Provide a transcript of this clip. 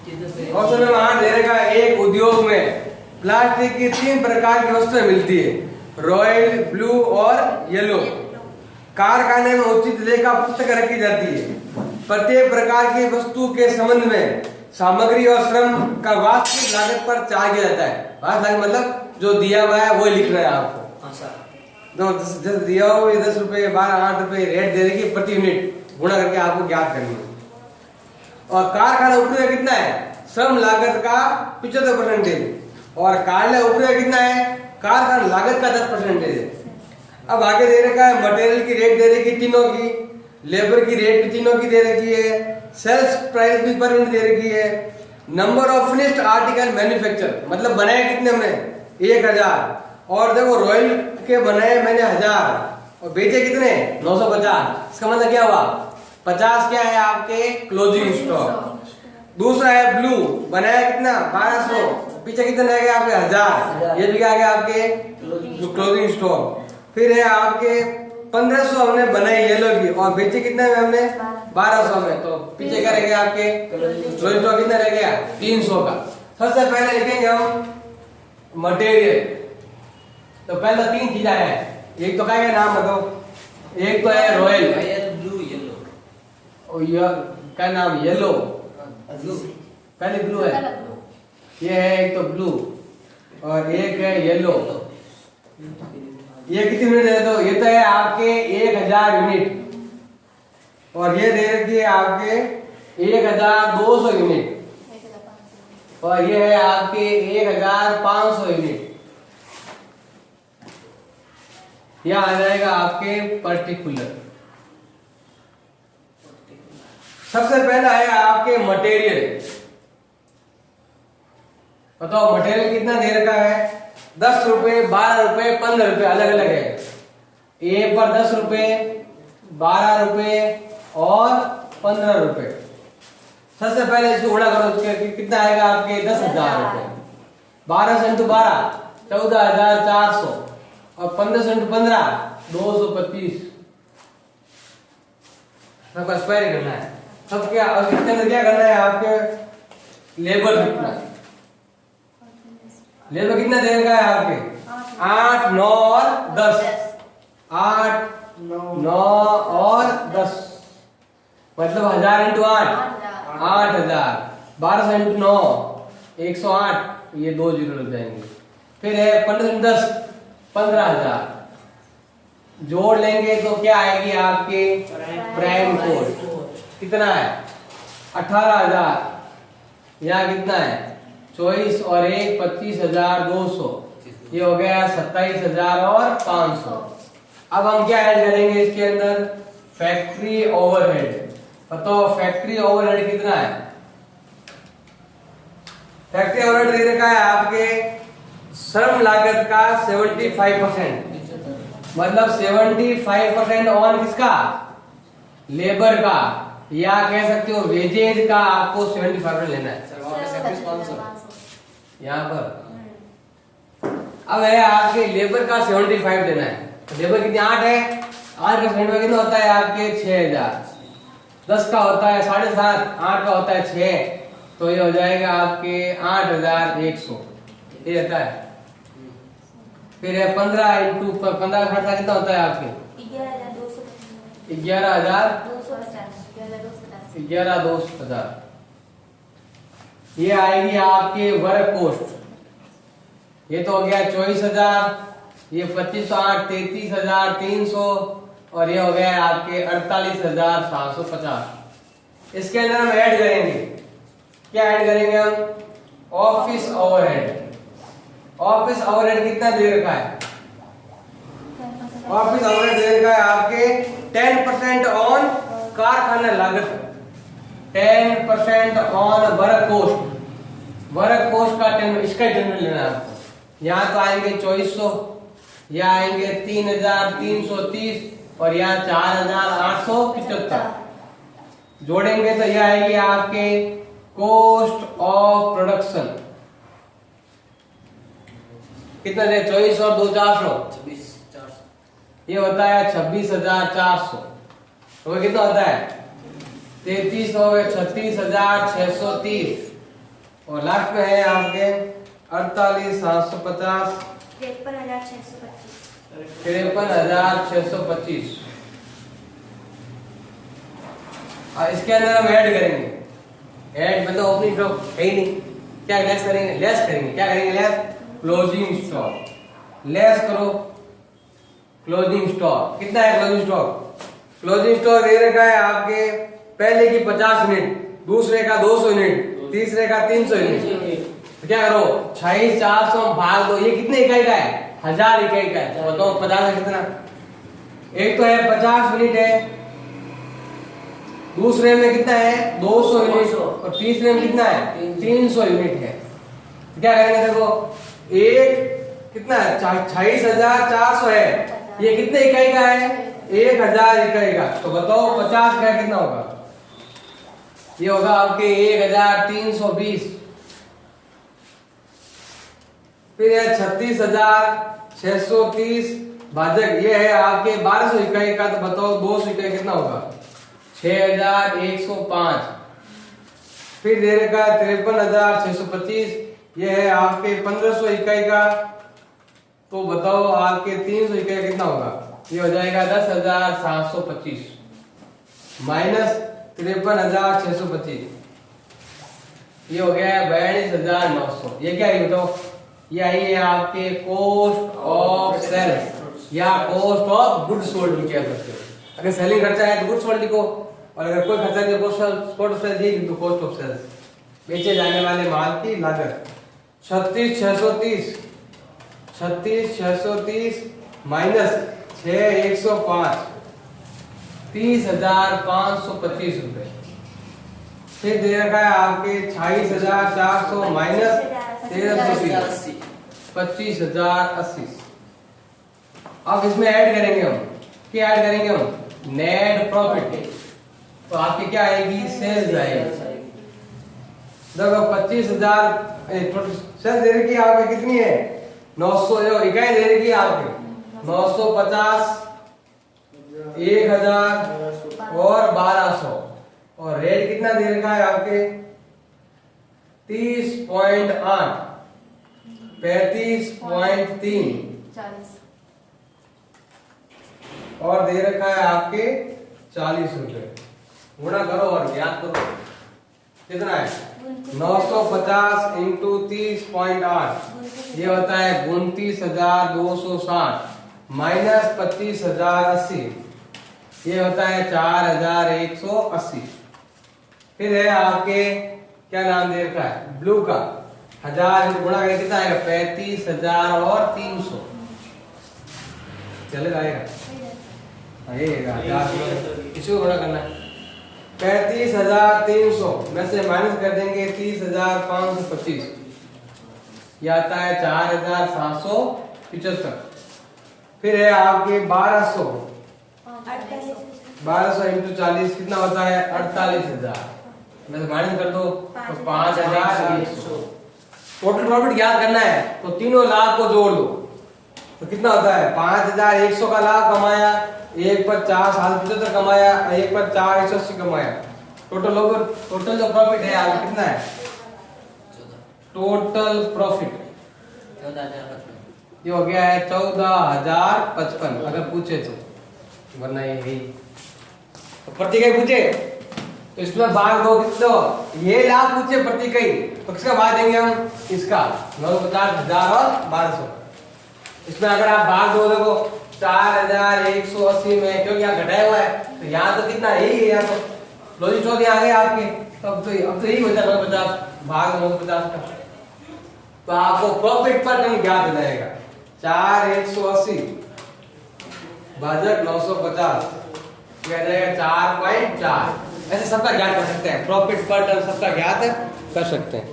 Option number 8 दे रखा है, एक उद्योग में प्लास्टिक की 3 प्रकार की वस्तुएं मिलती है, रॉयल, ब्लू और येलो। कारखाने में उचित लेखा पुस्तक रखी जाती है। प्रत्येक प्रकार की वस्तु के संबंध में सामग्री और श्रम का वास्तविक लागत पर चार्ज किया जाता है। वास्तविक मतलब जो दिया हुआ है वो लिखना है आपको। तो जैसे दिया हुआ है 10 रुपए 8 रुपए रेट दे देगी प्रति यूनिट गुणा करके आपको ज्ञात करनी है। और कारखाना उपयोग कितना है, श्रम लागत का 75% और कार्यालय उपयोग कितना है, कारखाना लागत का 10% है। अब आगे दे रखा है मटेरियल की रेट दे रखी तीनों की, लेबर की रेट भी तीनों की दे रखी है, सेल्स प्राइस भी पर यूनिट दे रखी है, number of finished article manufacture मतलब बनाए कितने हमने 1000 और देखो रॉयल के बनाए मैंने 1000 और बेचे कितने 950। इसका मतलब क्या हुआ 50 क्या है आपके क्लोजिंग स्टॉक। दूसरा है ब्लू बनाया कितना 1200 पीछे कितने रह गए आपके 1000 ये भी क्या गया आपके क्लोजिंग स्टॉक। फिर है आपके 1500 हमने बनाई येलो की और बेचे कितने में हमने 1200 में, तो पीछे क्या रह गया आपके क्लोजिंग स्टॉक कितना रह गया 300 का। सबसे पहले लिखेंगे हम मटेरियल। तो पहले 3 चीजें है, एक तो क्या है नाम बताओ, एक तो है रॉयल ब्लू येलो और ये क्या नाम येलो पहले ब्लू है, ये है एक तो ब्लू और एक है येलो। ये कितनी यूनिट है, तो ये तो है आपके 1000 यूनिट और ये दे रखी है आपके 1200 यूनिट और ये है आपके 1500 यूनिट। यह आ जाएगा आपके पर्टिकुलर। सबसे पहला है आपके मटेरियल। बताओ मटेरियल कितना दे रखा है 10 रुपए 12 रुपए 15 रुपए अलग अलग है। ए पर 10 रुपए 12 रुपए और 15 रुपए। सबसे पहले इसको गुणा करो, कितना आएगा आपके 10,000 रुपए। 12 से इंटू 12 14,400 और 15 से इंटू 15 225। सबका स्क्वायर करना है। सब क्या और कितने अंदर क्या करना है आपके लेबर कितना, लेबर कितना देगा है आपके 8 9 और 10 8 9 और 10 मतलब 1000 इंटू 8 8000। 12 से इंटू 9 108 ये 2 जीरो लग जाएंगे। फिर है 15 इंटू 10 15000 जोड़ लेंगे तो क्या आएगी आपके प्राइम कोस्ट कितना है 18000। यहाँ कितना है 24 और 1 25,200 ये हो गया 27,000 और 500। अब हम क्या ऐड करेंगे इसके अंदर फैक्ट्री ओवरहेड। बताओ फैक्ट्री ओवरहेड कितना है। फैक्ट्री ओवरहेड दे रखा है आपके श्रम लागत का 75% मतलब 75% ऑन किसका लेबर का, या कह सकते हो वेजेज का आपको 75% लेना है। यहाँ पर अब है आपके लेबर का 75 देना है। लेबर कितनी 8 है, 8 का 75 कितना होता है आपके 6000। 10 का होता है 7.5, 8 का होता है 6 तो ये हो जाएगा आपके 8100 ये रहता है। फिर है 15 इंटू 15 का खर्चा कितना होता है आपके 11,250। ये आएगी आपके वर्क कोस्ट। ये तो हो गया 24,000, ये 2508 33,300 और ये हो गया आपके 48,750। इसके अंदर हम ऐड करेंगे, क्या ऐड करेंगे हम ऑफिस ओवरहेड। ऑफिस ओवरहेड कितना दे रखा है, ऑफिस ओवरहेड दे रखा है आपके 10% ऑन कारखाना लागत, 10% on work cost. Work cost का 10 इसका जनरल लेना है आपको। यहाँ तो आएंगे 2400, यहाँ आएंगे 3,330 और यहाँ 4,875 जोड़ेंगे तो यह आएगी आपके कॉस्ट ऑफ प्रोडक्शन कितना दे 24 और 2 400 ये होता है 26,400। तो कितना होता है 33 हो गए 36,630 और लास्ट में है आपके 48,750 53,625। इसके अंदर हम ऐड करेंगे, ऐड मतलब ओपनिंग स्टॉक है ही नहीं, क्या लेस करेंगे, लेस करेंगे, क्या करेंगे, लेस क्लोजिंग स्टॉक, लेस करो क्लोजिंग स्टॉक। कितना है क्लोजिंग स्टॉक? क्लोजिंग स्टॉक दे रखा है आपके पहले की 50 यूनिट, दूसरे का 200 यूनिट, तीसरे का 300 यूनिट। तो क्या करो, 46,400 भाग दो, ये कितने इकाई का है, 1000 इकाई का है। तो बताओ 50 है कितना, एक तो है 50 यूनिट है, दूसरे में कितना है 200 यूनिट, और तीसरे में कितना है 300 यूनिट है। तो क्या करेंगे, देखो एक कितना है 26,400 है, ये कितने इकाई का है, 1000 इकाई का। तो बताओ 50 का कितना होगा, ये होगा आपके 1320। फिर है 36,630 भाजक ये है आपके 1200 इकाई का। तो बताओ 200 इकाई कितना होगा, 6,105। फिर दे रखा है 53,625, ये है आपके 1500 इकाई का। तो बताओ आपके 300 इकाई कितना होगा, ये हो जाएगा 10,725 माइनस 53,625, ये हो गया 42,900। ये क्या है बताओ, ये आई है आपके कॉस्ट ऑफ सेल्स या कॉस्ट ऑफ गुड्स सोल्ड भी कह सकते हो। अगर सेलिंग खर्चा है तो गुड्स सोल्ड लिखो, और अगर कोई खर्चा नहीं कॉस्ट ऑफ सेल्स ही लिखो, कॉस्ट ऑफ सेल्स, बेचे जाने वाले माल की लागत। 36,630 माइनस 6,105 30,525 रुपए। फिर दे रखा है आपके 26,400 माइनस 1380 25,080। अब इसमें ऐड करेंगे हम, क्या ऐड करेंगे हम, नेट प्रॉफिट। तो आपकी क्या आएगी, सेल्स आएगी। देखो 25,000 सेल्स दे रखी है आपके कितनी है 900, इकाई दे रखी है आपके 950 1000 और 1200, और रेट कितना दे रखा है आपके 30.8 35.3 और दे रखा है आपके 40 रुपए। गुणा करो और याद करो कितना है 950 इंटू 30.8, ये होता है 29,260 माइनस 25,080, ये होता है 4,180। फिर है आपके क्या नाम दे रखा है ब्लू का 1000 गुणा करके कितना आएगा 35,000 और 300 चलेगा, आएगा इसको गुणा करना है 35,300 में से माइनस कर देंगे 30,525, ये आता है 4,775। फिर है आपके 1200 इंटू 40 कितना होता है 48,000 में से माइनस कर दो तो 5,100। टोटल प्रॉफिट याद करना है तो तीनों लाभ को जोड़ दो तो कितना होता है 5,100 का लाभ कमाया, एक पर 4,75 कमाया, एक पर 4,180 कमाया। टोटल जो प्रॉफिट है आप कितना है टोटल प्रॉफिट 14,055, ये हो गया है 14,055 अगर पूछे तो, वरना ये प्रति इकाई पूछे तो इसमें भाग दो कितना, ये लाभ पूछे प्रति इकाई तो किसका भाग देंगे हम, इसका 950,000 और 1200। इसमें अगर आप भाग दो देखो 4,180 में, क्योंकि यहाँ घटाया हुआ है तो यहाँ तो कितना यही है, यहाँ तो लॉजिक स्टॉक यहाँ आ गए आपके, तो अब तो यही बचा 950 भाग 950 का। तो आपको प्रॉफिट पर टन ज्ञात हो जाएगा 4,180 भाजक 950 क्या जाएगा 4.4। ऐसे सबका ज्ञात कर सकते हैं, प्रॉफिट पर टन सबका ज्ञात कर सकते हैं।